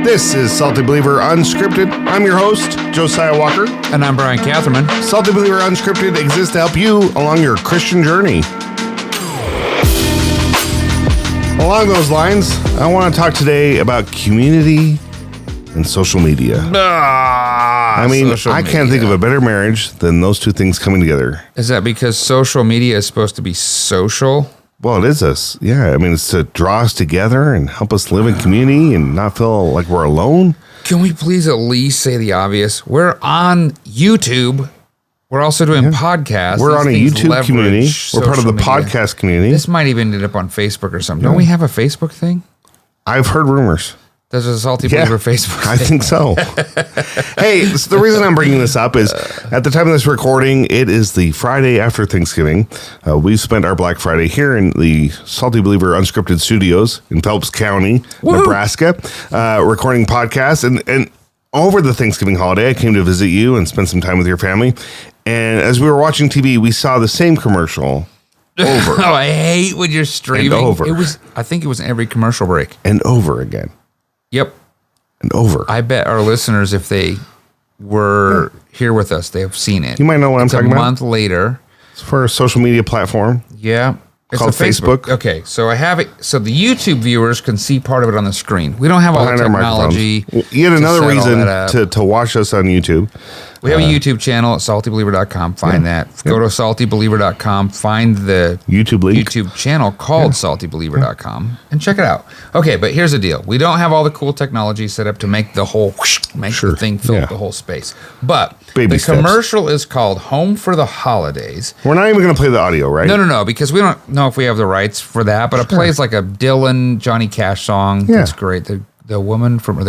This is Salty Believer Unscripted. I'm your host, Josiah Walker. And I'm Bryan Catherman. Salty Believer Unscripted exists to help you along your Christian journey. Along those lines, I want to talk today about community and social media. I can't think of a better marriage than those two things coming together. Is that because social media is supposed to be social? Well, it is us. Yeah, it's to draw us together and help us live in community and not feel like we're alone. Can we please at least say the obvious? We're on YouTube. We're also doing podcasts. We're on a YouTube community. We're part of the podcast community. This might even end up on Facebook or something. Don't we have a Facebook thing? I've heard rumors. There's a Salty Believer Facebook thing. I think so. Hey, the reason I'm bringing this up is at the time of this recording, it is the Friday after Thanksgiving. We've spent our Black Friday here in the Salty Believer Unscripted Studios in Phelps County, Nebraska, recording podcasts. And over the Thanksgiving holiday, I came to visit you and spend some time with your family. And as we were watching TV, we saw the same commercial over. Oh, I hate when you're streaming. And over. I think it was every commercial break. And over again. Yep. And over. I bet our listeners, if they were here with us, they have seen it. You might know what I'm talking about. A month later. It's for a social media platform. Yeah. It's called Facebook. Okay. So I have it. So the YouTube viewers can see part of it on the screen. We don't have all the technology. Yet another reason to watch us on YouTube. We have a YouTube channel at SaltyBeliever.com. Find that. Go to SaltyBeliever.com. Find the YouTube channel called SaltyBeliever.com and check it out. Okay, but here's the deal. We don't have all the cool technology set up to make the whole the thing fill the whole space. But the commercial is called Home for the Holidays. We're not even going to play the audio, right? No, because we don't know if we have the rights for that. But it plays like a Dylan, Johnny Cash song. Yeah. That's great. The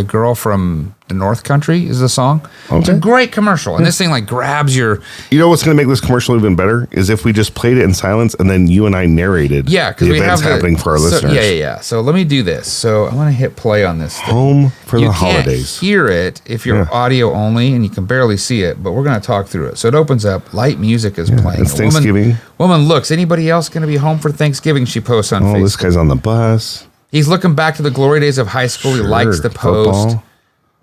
girl from the North Country is the song. Okay. It's a great commercial. And this thing grabs your... You know what's going to make this commercial even better is if we just played it in silence and then you and I narrated the events happening for our listeners. Yeah. So let me do this. So I want to hit play on this thing. Home for the holidays. You can't hear it if you're audio only and you can barely see it, but we're going to talk through it. So it opens up. Light music is playing. It's Thanksgiving. Woman looks. Anybody else going to be home for Thanksgiving? She posts on Facebook. Oh, this guy's on the bus. He's looking back to the glory days of high school. He likes the post. Football.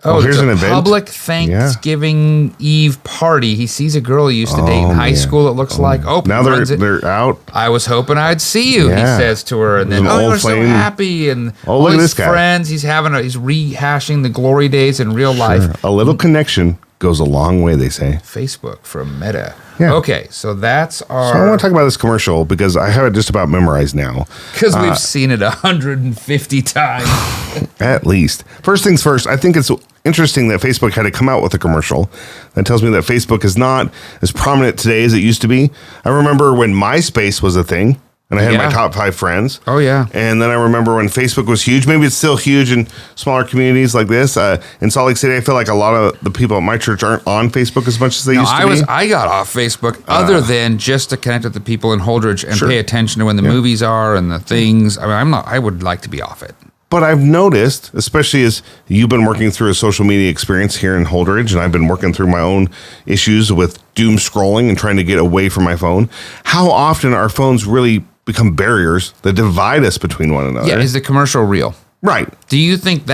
Oh, here's an event. Public Thanksgiving Eve party. He sees a girl he used to date in high school. It looks like. Oh, now they're out. I was hoping I'd see you. He says to her, and then we're so happy. And look at this guy. Friends. He's rehashing the glory days in real life. A little connection goes a long way, they say. Facebook from Meta. Yeah. Okay, so that's our... So I want to talk about this commercial because I have it just about memorized now. Because we've seen it 150 times. At least. First things first, I think it's interesting that Facebook had to come out with a commercial. That tells me that Facebook is not as prominent today as it used to be. I remember when MySpace was a thing. And I had my top 5 friends. Oh, yeah. And then I remember when Facebook was huge. Maybe it's still huge in smaller communities like this. In Salt Lake City, I feel like a lot of the people at my church aren't on Facebook as much as they used to be. I got off Facebook other than just to connect with the people in Holdridge and pay attention to when the movies are and the things. I would like to be off it. But I've noticed, especially as you've been working through a social media experience here in Holdridge, and I've been working through my own issues with doom scrolling and trying to get away from my phone, how often our phones really become barriers that divide us between one another. Yeah, is the commercial real? Right. Do you think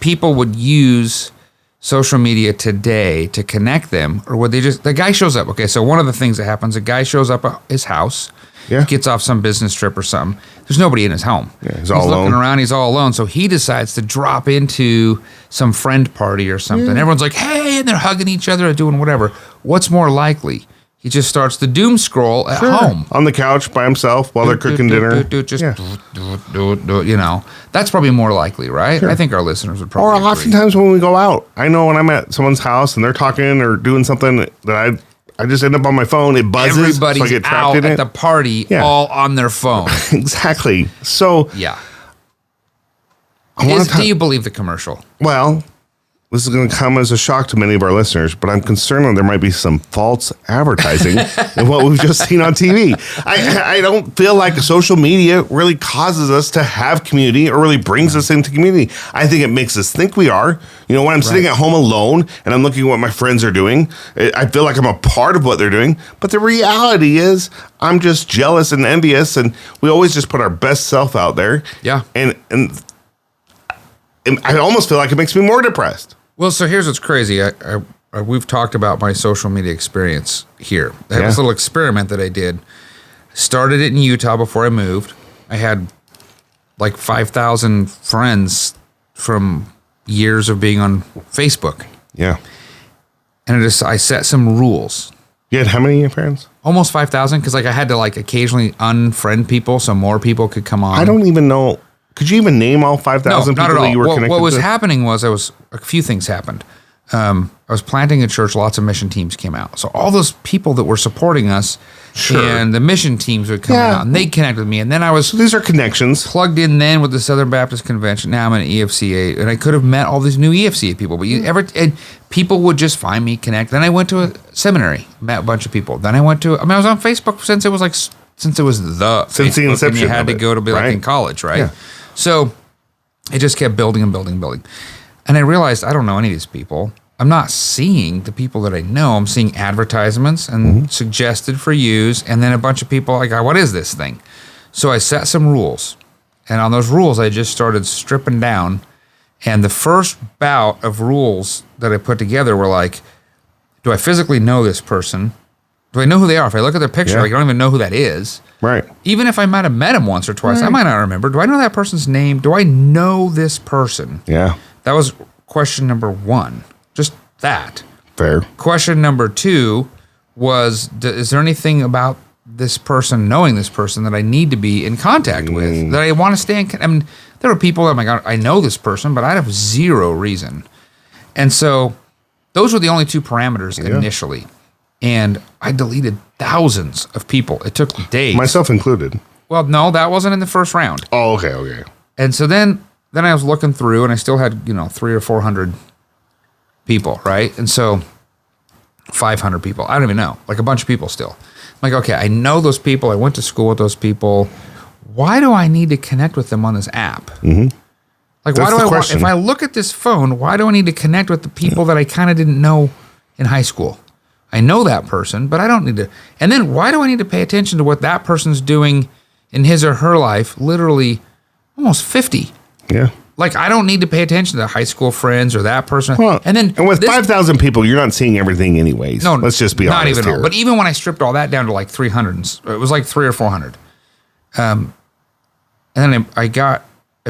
people would use social media today to connect them, or would they just... The guy shows up. Okay, so one of the things that happens, a guy shows up at his house, gets off some business trip or something. There's nobody in his home. Yeah, he's all alone. Looking around, he's all alone. So he decides to drop into some friend party or something. Everyone's like, hey, and they're hugging each other or doing whatever. What's more likely? He just starts the doom scroll at home. On the couch by himself while they're cooking dinner. That's probably more likely, right? Sure. I think our listeners would probably agree. Oftentimes when we go out, I know when I'm at someone's house and they're talking or doing something that I just end up on my phone. It buzzes. Everybody's so I get trapped out in it. at the party all on their phone. Exactly. So yeah. Do you believe the commercial? Well, this is going to come as a shock to many of our listeners, but I'm concerned that there might be some false advertising in what we've just seen on TV. I don't feel like social media really causes us to have community or really brings us into community. I think it makes us think we are. You know, when I'm sitting at home alone and I'm looking at what my friends are doing, I feel like I'm a part of what they're doing. But the reality is I'm just jealous and envious, and we always just put our best self out there. Yeah. And I almost feel like it makes me more depressed. Well, so here's what's crazy. We've talked about my social media experience here. I had this little experiment that I did. Started it in Utah before I moved. I had like 5,000 friends from years of being on Facebook. Yeah. And I set some rules. You had how many friends? Almost 5,000, because like I had to like occasionally unfriend people so more people could come on. I don't even know. Could you even name all 5,000 people that you were connected What was with? happening was a few things happened. I was planting a church. Lots of mission teams came out. So all those people that were supporting us and the mission teams would come out and they'd connect with me. And then I was... So these are connections. Plugged in then with the Southern Baptist Convention. Now I'm an EFCA. And I could have met all these new EFCA people. But and people would just find me, connect. Then I went to a seminary, met a bunch of people. Then I went to... I was on Facebook since it was the inception. And you had to go to be like in college, right? Yeah. So it just kept building and building and building. And I realized I don't know any of these people. I'm not seeing the people that I know. I'm seeing advertisements and suggested for use. And then a bunch of people like, what is this thing? So I set some rules. And on those rules, I just started stripping down. And the first bout of rules that I put together were like, do I physically know this person? Do I know who they are? If I look at their picture, I don't even know who that is. Right. Even if I might have met him once or twice, I might not remember. Do I know that person's name? Do I know this person? Yeah. That was question number 1. Just that. Fair. Question number 2 was, is there anything about this person, knowing this person, that I need to be in contact with? That I want to stay in... I mean, there were people that, oh my God, I know this person, but I have zero reason. And so those were the only 2 parameters initially. And I deleted thousands of people. It took days. Myself included. Well, no, that wasn't in the first round. Oh, okay. And so then I was looking through, and I still had 300 or 400 people, right? And so 500 people. I don't even know. Like a bunch of people still. I'm like, okay, I know those people. I went to school with those people. Why do I need to connect with them on this app? Mm-hmm. Like, That's why do I want? If I look at this phone, why do I need to connect with the people that I kind of didn't know in high school? I know that person, but I don't need to. And then why do I need to pay attention to what that person's doing in his or her life? Literally almost 50. Yeah. Like, I don't need to pay attention to high school friends or that person. Well, and with 5,000 people, you're not seeing everything anyways. No, let's just be honest here. But even when I stripped all that down to like 300, it was like 300 or 400. And then I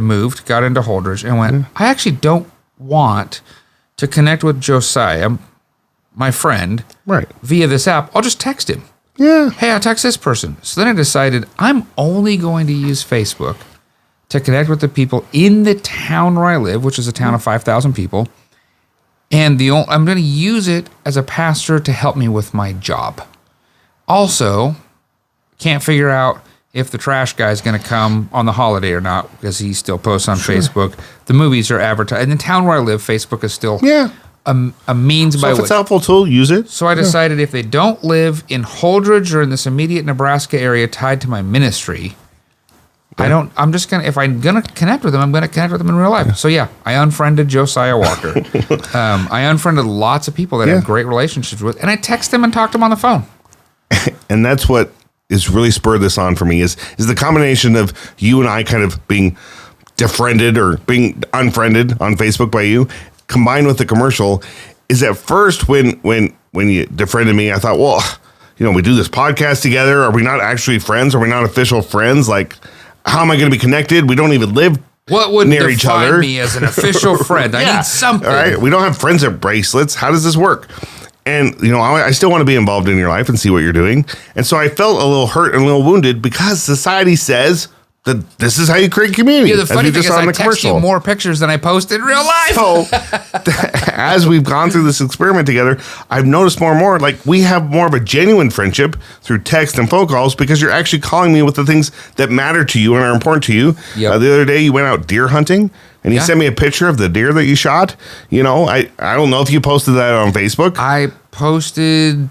moved, got into Holdridge, and went, I actually don't want to connect with Josiah, my friend, via this app. I'll just text him. Yeah. Hey, I'll text this person. So then I decided I'm only going to use Facebook to connect with the people in the town where I live, which is a town of 5,000 people. And I'm going to use it as a pastor to help me with my job. Also, can't figure out if the trash guy is going to come on the holiday or not, because he still posts on Facebook. The movies are advertised. In the town where I live, Facebook is still a means by which. So if it's a helpful tool, use it. So I decided if they don't live in Holdridge or in this immediate Nebraska area tied to my ministry, if I'm going to connect with them, I'm going to connect with them in real life. So I unfriended Josiah Walker. I unfriended lots of people that I have great relationships with, and I text them and talk to them on the phone. And that's what is really spurred this on for me is the combination of you and I kind of being defriended or being unfriended on Facebook by you, combined with the commercial. Is at first when you defriended me, I thought, well, we do this podcast together. Are we not actually friends? Are we not official friends? Like, how am I going to be connected? We don't even live near each other. What would define me as an official friend? I need something. All right. We don't have friendship bracelets. How does this work? And, I still want to be involved in your life and see what you're doing. And so I felt a little hurt and a little wounded because society says that this is how you create community. Yeah, the funny thing is I text you more pictures than I post in real life. So as we've gone through this experiment together, I've noticed more and more, like we have more of a genuine friendship through text and phone calls because you're actually calling me with the things that matter to you and are important to you. Yep. The other day you went out deer hunting. And you sent me a picture of the deer that you shot. I don't know if you posted that on Facebook. I posted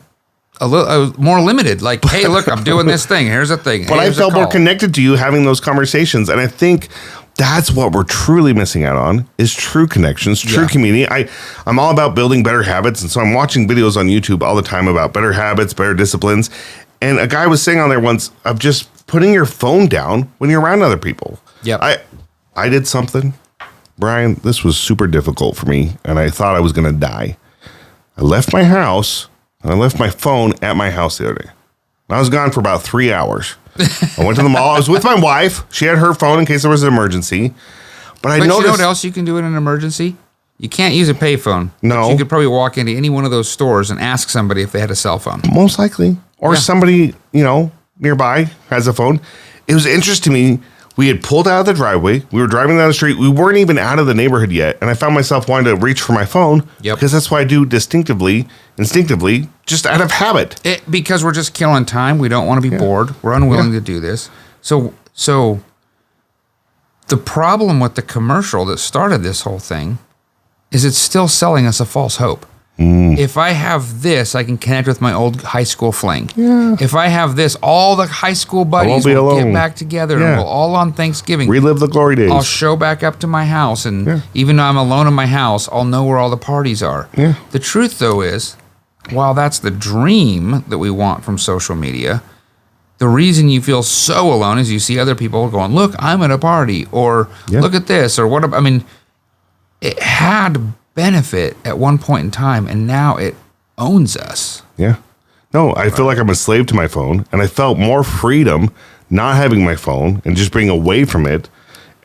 a little more limited. Like, hey, look, I'm doing this thing. Here's a thing. But I felt more connected to you having those conversations. And I think that's what we're truly missing out on is true connections, true community. I'm all about building better habits. And so I'm watching videos on YouTube all the time about better habits, better disciplines. And a guy was saying on there once of just putting your phone down when you're around other people. Yeah. I did something. Bryan, this was super difficult for me, and I thought I was going to die. I left my house, and I left my phone at my house the other day. I was gone for about 3 hours. I went to the mall. I was with my wife. She had her phone in case there was an emergency. But you know what else you can do in an emergency? You can't use a payphone. No. You could probably walk into any one of those stores and ask somebody if they had a cell phone. Most likely. Or somebody, nearby has a phone. It was interesting to me. We had pulled out of the driveway. We were driving down the street. We weren't even out of the neighborhood yet. And I found myself wanting to reach for my phone. Yep. Because that's what I do instinctively, just out of habit. Because we're just killing time. We don't want to be bored. We're unwilling to do this. So the problem with the commercial that started this whole thing is it's still selling us a false hope. If I have this, I can connect with my old high school fling. Yeah. If I have this, all the high school buddies will get back together and we'll all on Thanksgiving relive the glory days. I'll show back up to my house, and even though I'm alone in my house, I'll know where all the parties are. Yeah. The truth, though, is while that's the dream that we want from social media, the reason you feel so alone is you see other people going, look, I'm at a party, or look at this, or what. I mean, it had benefit at one point in time, and now it owns us. Yeah. No, I feel like I'm a slave to my phone, and I felt more freedom not having my phone and just being away from it.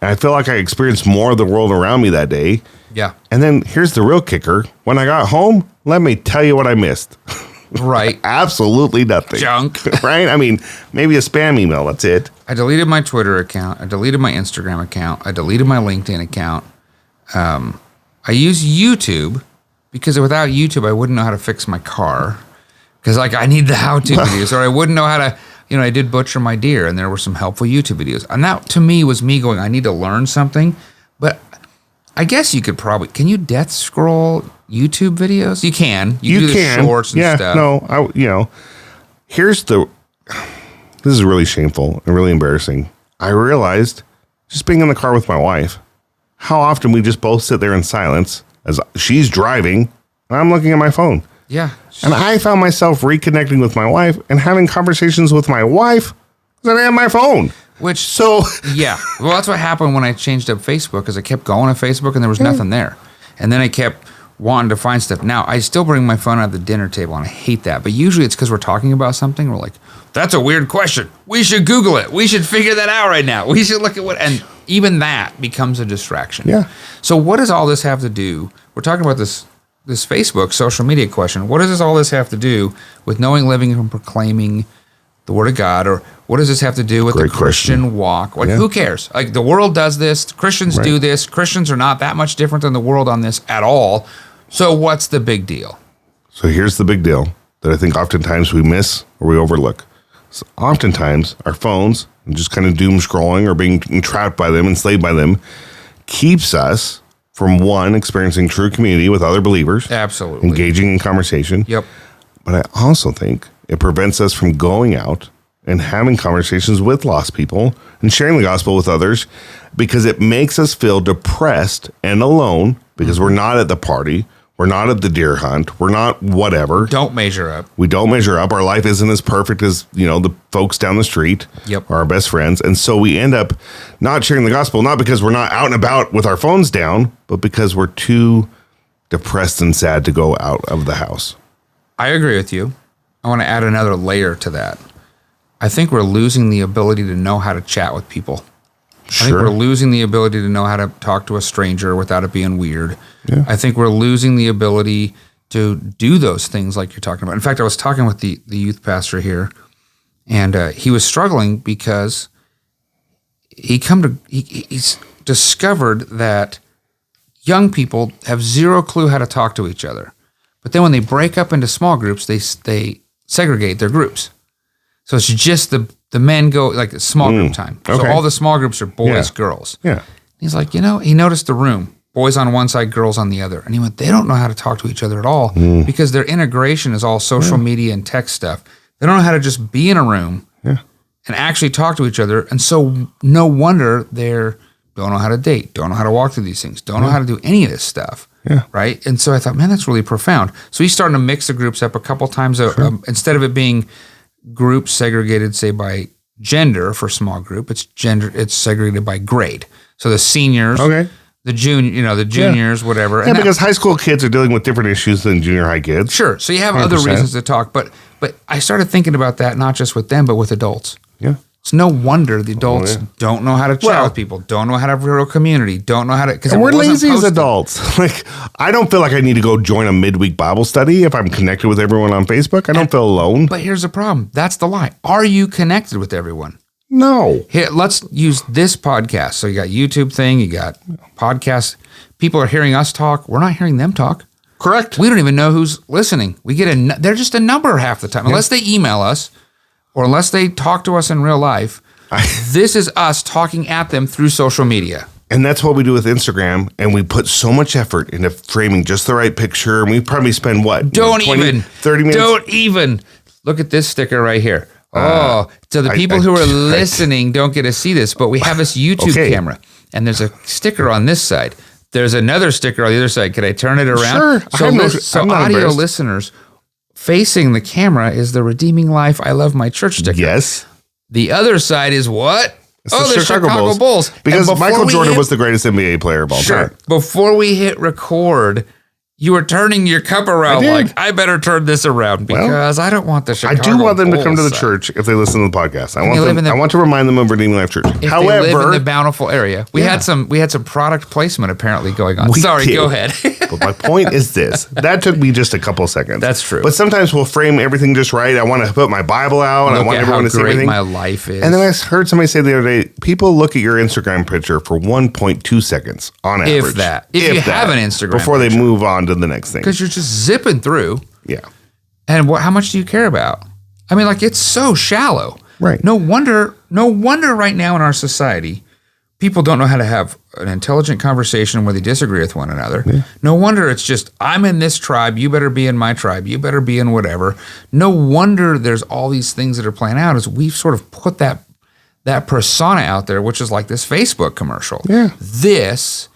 And I feel like I experienced more of the world around me that day. Yeah. And then here's the real kicker. When I got home, let me tell you what I missed. Right. Absolutely nothing. Junk. Right? I mean, maybe a spam email. That's it. I deleted my Twitter account. I deleted my Instagram account. I deleted my LinkedIn account. I use YouTube because without YouTube, I wouldn't know how to fix my car. Because I need the how-to videos, or I wouldn't know how to, I did butcher my deer, and there were some helpful YouTube videos. And that, to me, was me going, I need to learn something. But I guess you could can you death scroll YouTube videos? You can. You do the shorts and stuff. No, this is really shameful and really embarrassing. I realized, just being in the car with my wife, how often we just both sit there in silence as she's driving and I'm looking at my phone. Yeah. And I found myself reconnecting with my wife and having conversations with my wife because I had my phone. Yeah. Well, that's what happened when I changed up Facebook, because I kept going to Facebook and there was nothing there. And then I kept wanting to find stuff. Now, I still bring my phone out of the dinner table, and I hate that. But usually it's because we're talking about something. We're like, that's a weird question. We should Google it. We should figure that out right now. We should look at and even that becomes a distraction. Yeah. So what does all this have to do? We're talking about this Facebook social media question. What does all this have to do with knowing, living, and proclaiming the Word of God? Or what does this have to do with the Christian walk? Who cares? The world does this. Christians do this. Christians are not that much different than the world on this at all. So what's the big deal? So here's the big deal that I think oftentimes we miss or we overlook. So oftentimes our phones, and just kind of doom scrolling or being entrapped by them, enslaved by them, keeps us from, one, experiencing true community with other believers. Absolutely. Engaging in conversation. Yep. But I also think it prevents us from going out and having conversations with lost people and sharing the gospel with others, because it makes us feel depressed and alone because we're not at the party. We're not at the deer hunt. We're not whatever. Don't measure up. We don't measure up. Our life isn't as perfect as, the folks down the street. Yep. Or our best friends. And so we end up not sharing the gospel, not because we're not out and about with our phones down, but because we're too depressed and sad to go out of the house. I agree with you. I want to add another layer to that. I think we're losing the ability to know how to chat with people. Sure. I think we're losing the ability to know how to talk to a stranger without it being weird. Yeah. I think we're losing the ability to do those things like you're talking about. In fact, I was talking with the youth pastor here, and he was struggling because he's discovered that young people have zero clue how to talk to each other. But then when they break up into small groups, they segregate their groups. So it's just the men go like small group time. Okay. So all the small groups are boys, girls. Yeah. He's like, he noticed the room, boys on one side, girls on the other. And he went, they don't know how to talk to each other at all because their integration is all social media and tech stuff. They don't know how to just be in a room and actually talk to each other. And so no wonder they don't know how to date, don't know how to walk through these things, don't know how to do any of this stuff. Yeah. Right. And so I thought, man, that's really profound. So he's starting to mix the groups up a couple times. Instead of it being groups segregated, say, by gender for small group, it's segregated by grade. So the seniors the juniors, whatever. Yeah, because high school kids are dealing with different issues than junior high kids. Sure. So you have 100%. Other reasons to talk, but I started thinking about that not just with them, but with adults. Yeah. It's no wonder the adults don't know how to chat with people, don't know how to have real community, don't know how to. Because we're lazy as adults. Like, I don't feel like I need to go join a midweek Bible study if I'm connected with everyone on Facebook. I don't feel alone. But here's the problem. That's the lie. Are you connected with everyone? No. Here, let's use this podcast. So you got YouTube thing, you got podcasts. People are hearing us talk. We're not hearing them talk. Correct. We don't even know who's listening. We get they're just a number half the time. Unless they email us or unless they talk to us in real life, this is us talking at them through social media. And that's what we do with Instagram. And we put so much effort into framing just the right picture. And we probably spend 30 minutes? Don't even. Look at this sticker right here. So the people who are listening don't get to see this, but we have this YouTube camera, and there's a sticker on this side. There's another sticker on the other side. Could I turn it around? Sure. So audio listeners, facing the camera is the Redeeming Life, I Love My Church sticker. Yes. The other side is what? It's the Chicago Bulls. Because Michael Jordan was the greatest NBA player of all time. Before we hit record, you were turning your cup around I better turn this around because I don't want the Chicago I do want them Bulls to come to the church if they listen to the podcast. I want to remind them of Redeeming Life Church. However, they live in the Bountiful area. We had some product placement apparently going on. Sorry, go ahead. But my point is this. That took me just a couple of seconds. That's true. But sometimes we'll frame everything just right. I want to put my Bible out and I want everyone to see everything. My life is. And then I heard somebody say the other day, people look at your Instagram picture for 1.2 seconds on average. If that. If you have an Instagram before they move on to the next thing. Because you're just zipping through. Yeah. And how much do you care about? I mean, it's so shallow. Right. No wonder right now in our society, people don't know how to have an intelligent conversation where they disagree with one another. Yeah. No wonder it's just, I'm in this tribe, you better be in my tribe, you better be in whatever. No wonder there's all these things that are playing out as we've sort of put that persona out there, which is like this Facebook commercial. Yeah. This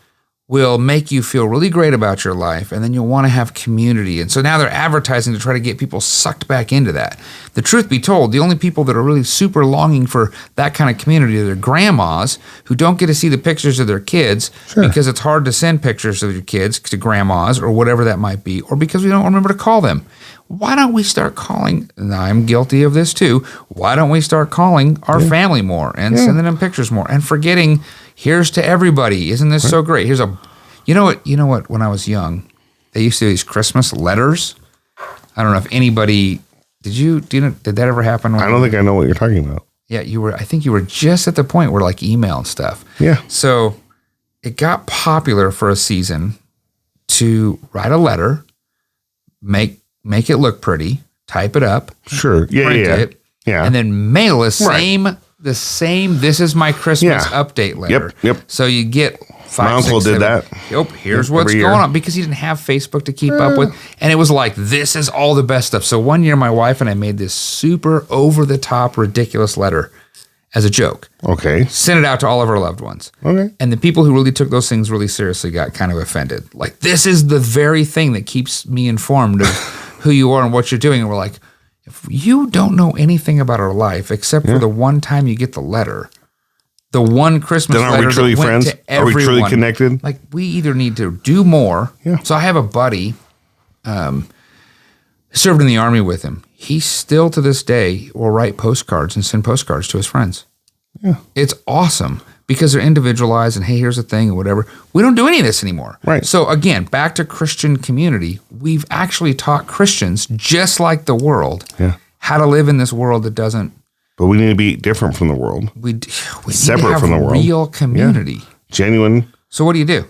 will make you feel really great about your life, and then you'll want to have community. And so now they're advertising to try to get people sucked back into that. The truth be told, the only people that are really super longing for that kind of community are their grandmas who don't get to see the pictures of their kids because it's hard to send pictures of your kids to grandmas or whatever that might be, or because we don't remember to call them. Why don't we start calling, and I'm guilty of this too, why don't we start calling our family more and sending them pictures more and forgetting, here's to everybody. Isn't this so great? Here's you know what, when I was young, they used to do these Christmas letters. I don't know if anybody, did that ever happen? I don't think I know what you're talking about. Yeah, I think you were just at the point where email and stuff. Yeah. So it got popular for a season to write a letter, make it look pretty, type it up, print it, and then mail the same. This is my Christmas update letter. Yep. So you get 5, my uncle did that. Yep. Here's what's going on because he didn't have Facebook to keep up with, and it was this is all the best stuff. So one year, my wife and I made this super over the top, ridiculous letter as a joke. Okay. Sent it out to all of our loved ones. Okay. And the people who really took those things really seriously got kind of offended. This is the very thing that keeps me informed of who you are and what you're doing. And we're like, if you don't know anything about our life except for the one time you get the letter, the one Christmas letter that went friends? to everyone. Are we truly connected? We either need to do more. Yeah. So I have a buddy, served in the Army with him. He still to this day will write postcards and send postcards to his friends. Yeah. It's awesome because they're individualized and, hey, here's the thing or whatever. We don't do any of this anymore. Right. So again, back to Christian community, we've actually taught Christians, just like the world, how to live in this world that doesn't. But we need to be different from the world. We need separate to have from the world. Real community. Yeah. Genuine. So what do you do?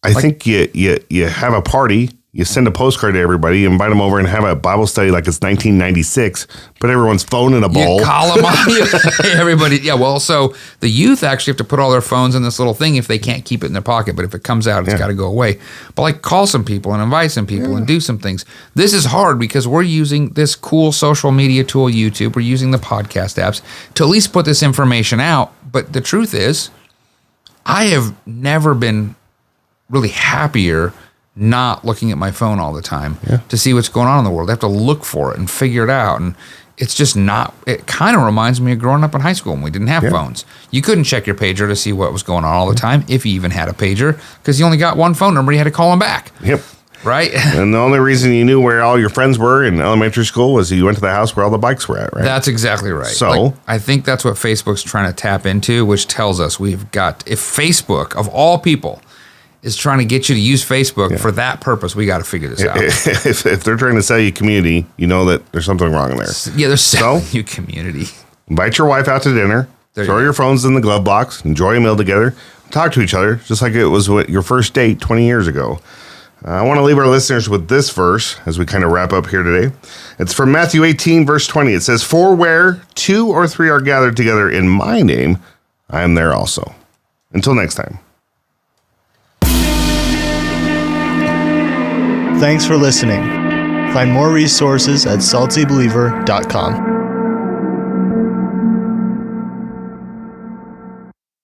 I think you have a party. You send a postcard to everybody, invite them over and have a Bible study like it's 1996, put everyone's phone in a bowl. You call them on everybody. Yeah, well, so the youth actually have to put all their phones in this little thing if they can't keep it in their pocket, but if it comes out, it's got to go away. But call some people and invite some people and do some things. This is hard because we're using this cool social media tool, YouTube. We're using the podcast apps to at least put this information out. But the truth is, I have never been really happier not looking at my phone all the time to see what's going on in the world. I have to look for it and figure it out. it's just not, it kind of reminds me of growing up in high school when we didn't have phones. You couldn't check your pager to see what was going on all the time, if you even had a pager, because you only got one phone number, you had to call them back. Yep. Right? And the only reason you knew where all your friends were in elementary school was you went to the house where all the bikes were at, right? That's exactly right. So I think that's what Facebook's trying to tap into, which tells us we've got, if Facebook, of all people, is trying to get you to use Facebook for that purpose, we got to figure this out. If they're trying to sell you community, you know that there's something wrong there. Yeah, they're selling you community. Invite your wife out to dinner. Throw your phones in the glove box. Enjoy a meal together. Talk to each other, just like it was your first date 20 years ago. I want to leave our listeners with this verse as we kind of wrap up here today. It's from Matthew 18, verse 20. It says, "For where 2 or 3 are gathered together in my name, I am there also." Until next time. Thanks for listening. Find more resources at SaltyBeliever.com.